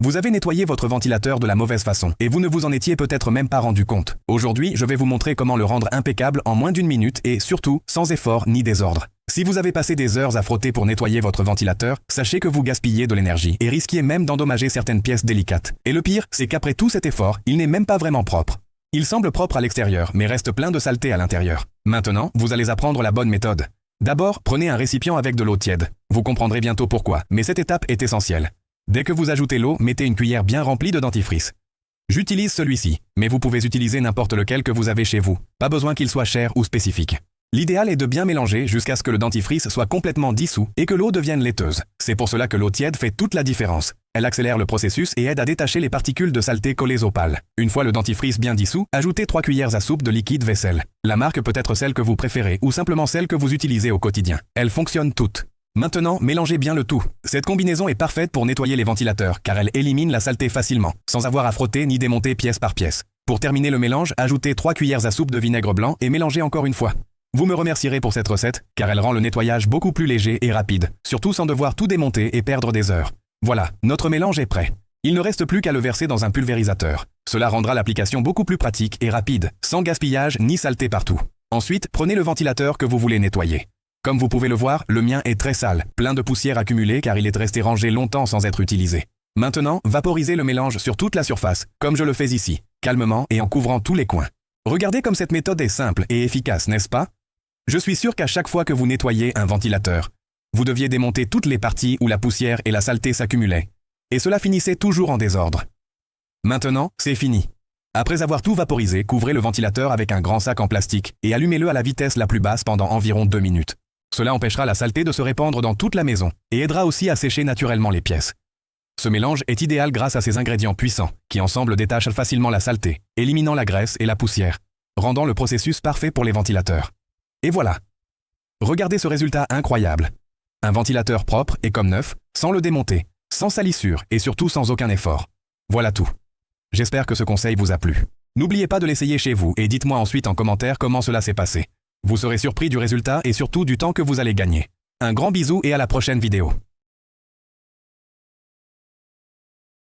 Vous avez nettoyé votre ventilateur de la mauvaise façon et vous ne vous en étiez peut-être même pas rendu compte. Aujourd'hui, je vais vous montrer comment le rendre impeccable en moins d'une minute et surtout sans effort ni désordre. Si vous avez passé des heures à frotter pour nettoyer votre ventilateur, sachez que vous gaspillez de l'énergie et risquiez même d'endommager certaines pièces délicates. Et le pire, c'est qu'après tout cet effort, il n'est même pas vraiment propre. Il semble propre à l'extérieur, mais reste plein de saleté à l'intérieur. Maintenant, vous allez apprendre la bonne méthode. D'abord, prenez un récipient avec de l'eau tiède. Vous comprendrez bientôt pourquoi, mais cette étape est essentielle. Dès que vous ajoutez l'eau, mettez une cuillère bien remplie de dentifrice. J'utilise celui-ci, mais vous pouvez utiliser n'importe lequel que vous avez chez vous. Pas besoin qu'il soit cher ou spécifique. L'idéal est de bien mélanger jusqu'à ce que le dentifrice soit complètement dissous et que l'eau devienne laiteuse. C'est pour cela que l'eau tiède fait toute la différence. Elle accélère le processus et aide à détacher les particules de saleté collées aux pales. Une fois le dentifrice bien dissous, ajoutez 3 cuillères à soupe de liquide vaisselle. La marque peut être celle que vous préférez ou simplement celle que vous utilisez au quotidien. Elles fonctionnent toutes. Maintenant, mélangez bien le tout. Cette combinaison est parfaite pour nettoyer les ventilateurs car elle élimine la saleté facilement, sans avoir à frotter ni démonter pièce par pièce. Pour terminer le mélange, ajoutez 3 cuillères à soupe de vinaigre blanc et mélangez encore une fois. Vous me remercierez pour cette recette car elle rend le nettoyage beaucoup plus léger et rapide, surtout sans devoir tout démonter et perdre des heures. Voilà, notre mélange est prêt. Il ne reste plus qu'à le verser dans un pulvérisateur. Cela rendra l'application beaucoup plus pratique et rapide, sans gaspillage ni saleté partout. Ensuite, prenez le ventilateur que vous voulez nettoyer. Comme vous pouvez le voir, le mien est très sale, plein de poussière accumulée car il est resté rangé longtemps sans être utilisé. Maintenant, vaporisez le mélange sur toute la surface, comme je le fais ici, calmement et en couvrant tous les coins. Regardez comme cette méthode est simple et efficace, n'est-ce pas? Je suis sûr qu'à chaque fois que vous nettoyez un ventilateur, vous deviez démonter toutes les parties où la poussière et la saleté s'accumulaient. Et cela finissait toujours en désordre. Maintenant, c'est fini. Après avoir tout vaporisé, couvrez le ventilateur avec un grand sac en plastique et allumez-le à la vitesse la plus basse pendant environ 2 minutes. Cela empêchera la saleté de se répandre dans toute la maison et aidera aussi à sécher naturellement les pièces. Ce mélange est idéal grâce à ses ingrédients puissants qui ensemble détachent facilement la saleté, éliminant la graisse et la poussière, rendant le processus parfait pour les ventilateurs. Et voilà. Regardez ce résultat incroyable. Un ventilateur propre et comme neuf, sans le démonter, sans salissure et surtout sans aucun effort. Voilà tout. J'espère que ce conseil vous a plu. N'oubliez pas de l'essayer chez vous et dites-moi ensuite en commentaire comment cela s'est passé. Vous serez surpris du résultat et surtout du temps que vous allez gagner. Un grand bisou et à la prochaine vidéo.